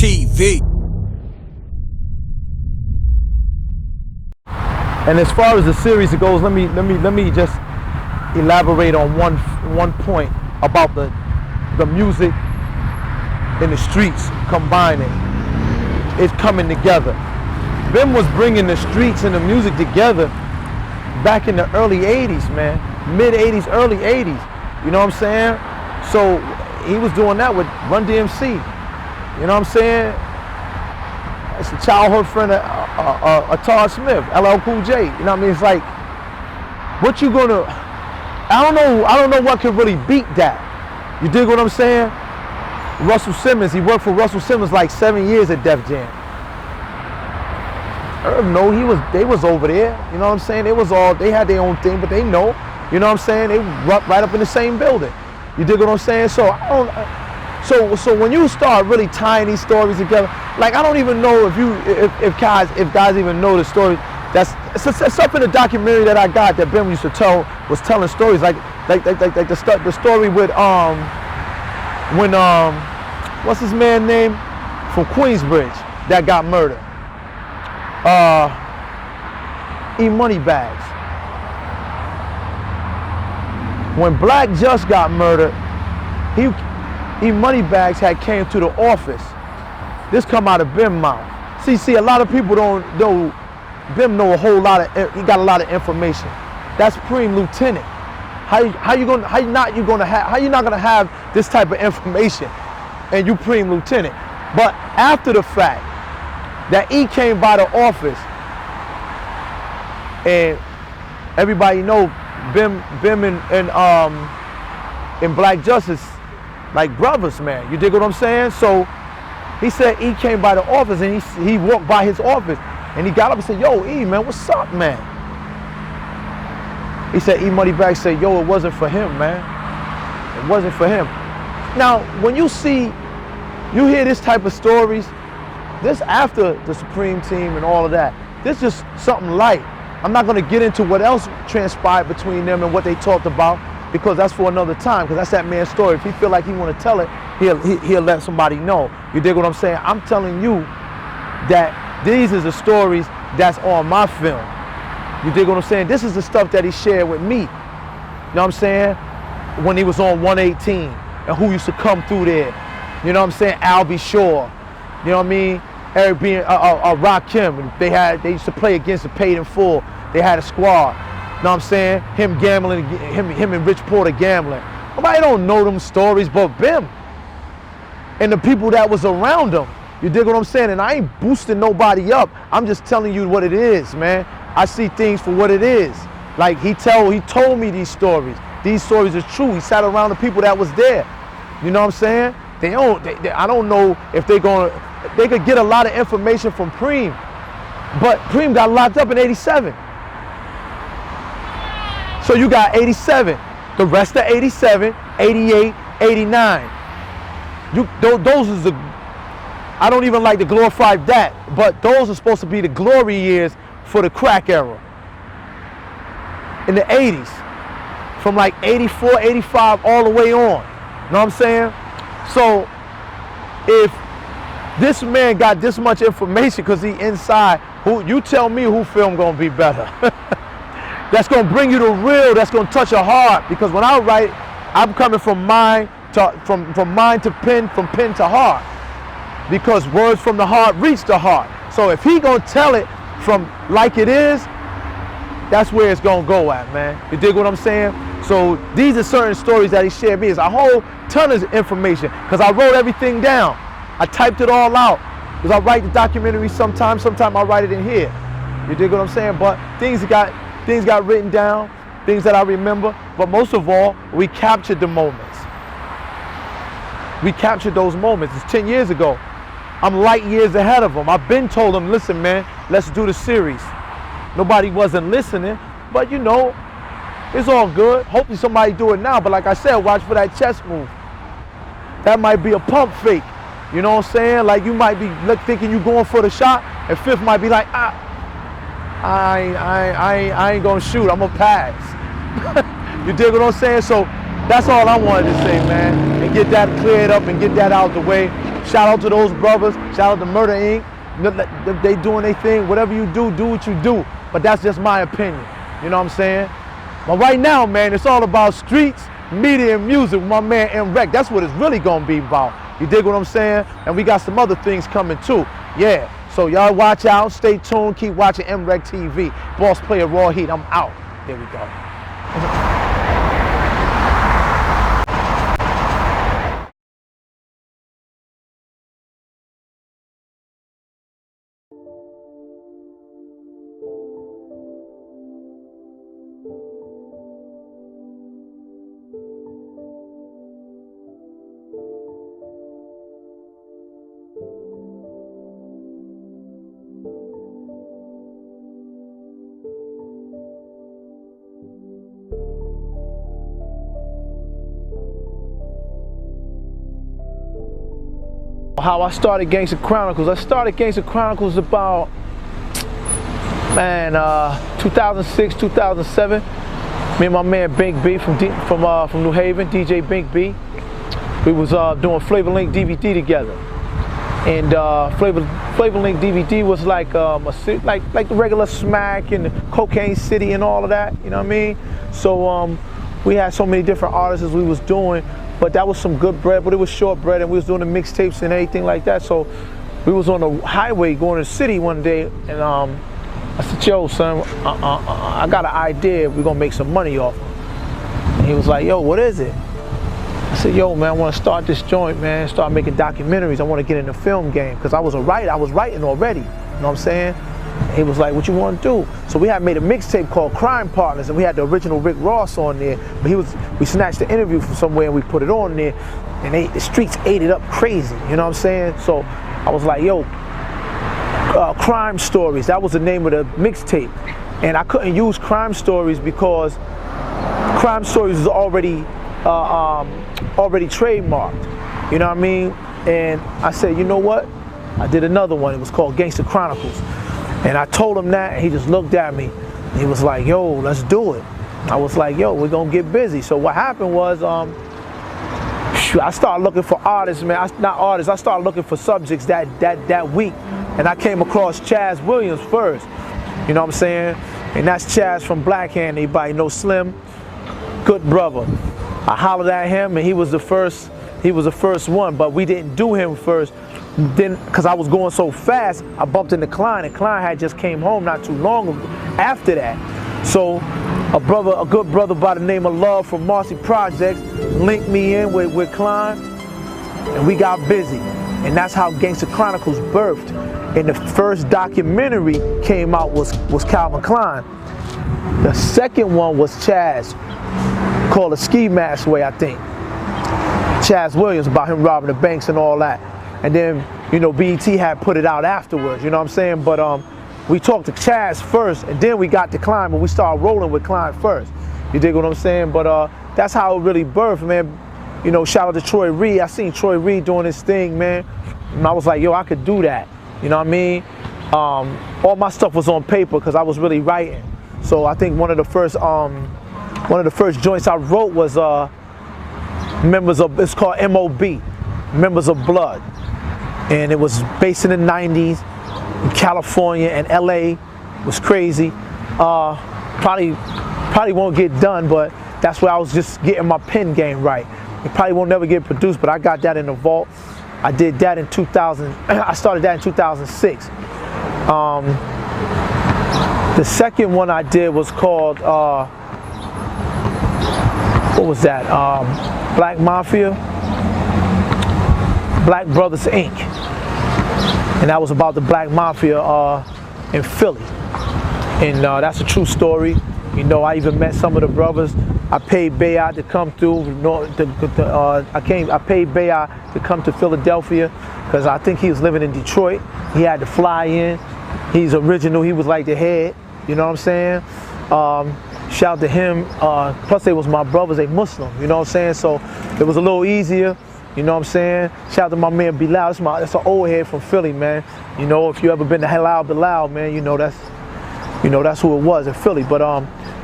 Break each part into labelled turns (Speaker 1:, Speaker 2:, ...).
Speaker 1: MRecktv.
Speaker 2: And as far as the series goes, let me just elaborate on one point about the music and the streets combining. It's coming together. Bim was bringing the streets and the music together back in the early 80s, man. Mid 80s, early 80s. You know what I'm saying? So he was doing that with Run DMC. You know what I'm saying? It's a childhood friend of Todd Smith, LL Cool J. You know what I mean? It's like, what you gonna, I don't know what could really beat that. You dig what I'm saying? Russell Simmons, he worked for Russell Simmons like 7 years at Def Jam. Herb, no, they was over there. You know what I'm saying? They had their own thing, but they know. You know what I'm saying? They right up in the same building. You dig what I'm saying? So So when you start really tying these stories together, like I don't even know if guys even know the story. It's up in the documentary that I got that Ben used to tell, was telling stories like the story with when what's his man name from Queensbridge that got murdered. E-Moneybags. When Black just got murdered, E-Moneybags had came to the office. This come out of Bim's mouth. See, a lot of people don't know. Bim know a whole lot of. He got a lot of information. That's Supreme Lieutenant. How you not gonna have this type of information, and you Supreme Lieutenant? But after the fact that E came by the office, and everybody know Bim and Black Justice like brothers, man. You dig what I'm saying? So he said E came by the office, and he walked by his office, and he got up and said, "Yo, E, man, what's up, man?" He said, E-Moneybags said, "Yo, it wasn't for him, man. It wasn't for him." Now, when you hear this type of stories, this after the Supreme Team and all of that, this just something light. I'm not gonna get into what else transpired between them and what they talked about, because that's for another time, because that's that man's story. If he feel like he want to tell it, he'll let somebody know. You dig what I'm saying? I'm telling you that these are the stories that's on my film. You dig what I'm saying? This is the stuff that he shared with me. You know what I'm saying? When he was on 118 and who used to come through there. You know what I'm saying? Albie Shore. You know what I mean? Eric being Rakim. They used to play against the Paid in Full. They had a squad. You know what I'm saying? Him gambling, him and Rich Porter gambling. Nobody don't know them stories but Bim and the people that was around him. You dig what I'm saying? And I ain't boosting nobody up. I'm just telling you what it is, man. I see things for what it is. Like he told me these stories. These stories are true. He sat around the people that was there. You know what I'm saying? I don't know if they could get a lot of information from Preem, but Preem got locked up in '87. So you got 87, the rest of 87, 88, 89. Those is the, I don't even like to glorify that, but those are supposed to be the glory years for the crack era. In the 80s, from like 84, 85, all the way on. You know what I'm saying? So if this man got this much information because he inside, you tell me who film gonna be better. That's gonna bring you the real, that's gonna touch your heart. Because when I write, I'm coming from mind to pen, from pen to heart. Because words from the heart reach the heart. So if he gonna tell it from like it is, that's where it's gonna go at, man. You dig what I'm saying? So these are certain stories that he shared me. It's a whole ton of information, because I wrote everything down. I typed it all out. Because I write the documentary sometimes I write it in here. You dig what I'm saying? But things got written down, things that I remember, but most of all, we captured the moments. We captured those moments. It's 10 years ago. I'm light years ahead of them. I've been told them, listen, man, let's do the series. Nobody wasn't listening, but you know, it's all good. Hopefully somebody do it now, but like I said, watch for that chest move. That might be a pump fake. You know what I'm saying? Like you might be thinking you going for the shot, and Fifth might be like, I ain't gonna shoot, I'm gonna pass. You dig what I'm saying? So that's all I wanted to say, man, and get that cleared up and get that out the way. Shout out to those brothers. Shout out to Murder Inc. They doing their thing. Whatever you do what you do. But that's just my opinion. You know what I'm saying? But right now, man, it's all about streets, media, and music with my man M.Reck. That's what it's really gonna be about. You dig what I'm saying? And we got some other things coming too. Yeah. So y'all watch out, stay tuned, keep watching MRecktv. Boss Player Raw Heat, I'm out. There we go. How I started Gangsta Chronicles. I started Gangsta Chronicles about, 2006, 2007. Me and my man Bink B from New Haven, DJ Bink B. We was doing Flavor Link DVD together, and Flavor Link DVD was like like the regular Smack and the Cocaine City and all of that. You know what I mean? So we had so many different artists we was doing. But that was some good bread, but it was short bread, and we was doing the mixtapes and everything like that. So we was on the highway going to the city one day, and I said, yo, son, I got an idea. We're going to make some money off it. And he was like, yo, what is it? I said, yo, man, I want to start this joint, man, start making documentaries. I want to get in the film game, because I was a writer. I was writing already, you know what I'm saying? He was like, what you want to do? So we had made a mixtape called Crime Partners, and we had the original Rick Ross on there. But we snatched the interview from somewhere and we put it on there, and the streets ate it up crazy, you know what I'm saying? So I was like, yo, Crime Stories, that was the name of the mixtape. And I couldn't use Crime Stories because Crime Stories was already trademarked, you know what I mean? And I said, you know what? I did another one, it was called Gangsta Chronicles. And I told him that, and he just looked at me. He was like, yo, let's do it. I was like, yo, we're gonna get busy. So what happened was, I started looking for artists, man. I started looking for subjects that week. And I came across Chaz Williams first. You know what I'm saying? And that's Chaz from Black Hand. Anybody know Slim? Good brother. I hollered at him, and he was the first one, but we didn't do him first. Then, because I was going so fast, I bumped into Klein, and Klein had just came home not too long after that. So a good brother by the name of Love from Marcy Projects linked me in with Klein, and we got busy. And that's how Gangsta Chronicles birthed. And the first documentary came out was Calvin Klein. The second one was Chaz, called A Ski Mask Way, I think. Chaz Williams, about him robbing the banks and all that. And then, you know, BET had put it out afterwards, you know what I'm saying? But we talked to Chaz first, and then we got to Klein, but we started rolling with Klein first. You dig what I'm saying? But that's how it really birthed, man. You know, shout out to Troy Reed. I seen Troy Reed doing his thing, man. And I was like, yo, I could do that. You know what I mean? All my stuff was on paper because I was really writing. So I think one of the first joints I wrote was it's called MOB, Members of Blood. And it was based in the 90s in California, and LA. It was crazy. Probably won't get done, but that's where I was just getting my pen game right. It probably won't never get produced, but I got that in the vault. I did that in 2000. I started that in 2006. The second one I did was called, what was that? Black Mafia, Black Brothers Inc. And that was about the Black Mafia in Philly. And that's a true story. You know, I even met some of the brothers. I paid Bayard to come through. I paid Bayard to come to Philadelphia because I think he was living in Detroit. He had to fly in. He's original. He was like the head. You know what I'm saying? Shout out to him. Plus, they was my brothers. They Muslim. You know what I'm saying? So it was a little easier. You know what I'm saying? Shout out to my man Bilal. That's an old head from Philly, man. You know, if you ever been to Halal Bilal, man, you know that's who it was in Philly. But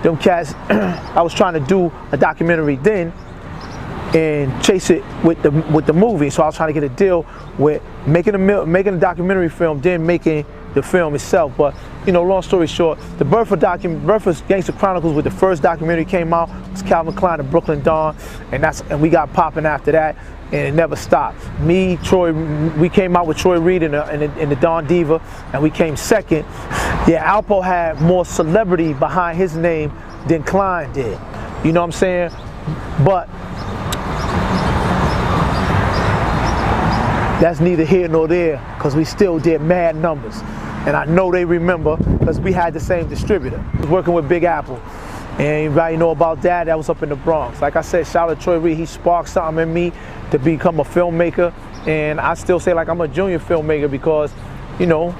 Speaker 2: them cats, I was trying to do a documentary then, and chase it with the movie. So I was trying to get a deal with making a documentary film, then making the film itself. But you know, long story short, the birth of Gangsta Chronicles, with the first documentary came out, was Calvin Klein and Brooklyn Dawn, and we got popping after that, and it never stopped. Me, Troy, we came out with Troy Reed in the Dawn Diva, and we came second. Yeah, Alpo had more celebrity behind his name than Klein did. You know what I'm saying? But that's neither here nor there, because we still did mad numbers. And I know they remember, because we had the same distributor. I was working with Big Apple. And everybody know about that. That was up in the Bronx. Like I said, shout out to Troy Reed. He sparked something in me to become a filmmaker. And I still say like I'm a junior filmmaker because, you know,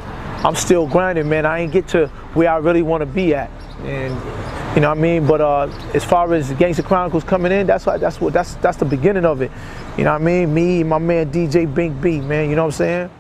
Speaker 2: I'm still grinding, man. I ain't get to where I really want to be at. And you know what I mean? But as far as Gangsta Chronicles coming in, that's the beginning of it. You know what I mean? Me, my man DJ Bink B, man, you know what I'm saying?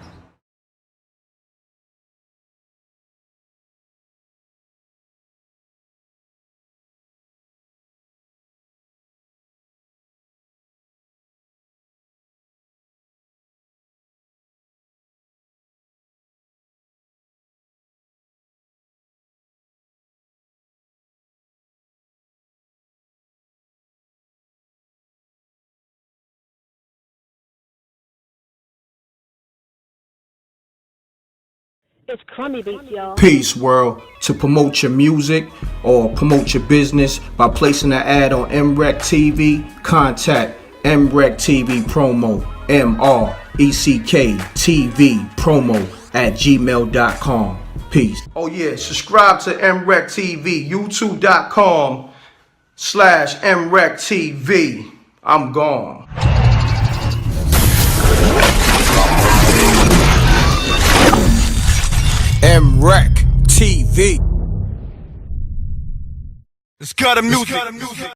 Speaker 1: It's crummy beats, y'all.
Speaker 3: Peace, world. To promote your music or promote your business by placing an ad on MRecktv, contact MRecktVpromo, MRecktVpromo @gmail.com. Peace. Oh yeah, subscribe to MRecktv, youtube.com/MRecktv. I'm gone. MRecktv.
Speaker 4: Let's cut the music.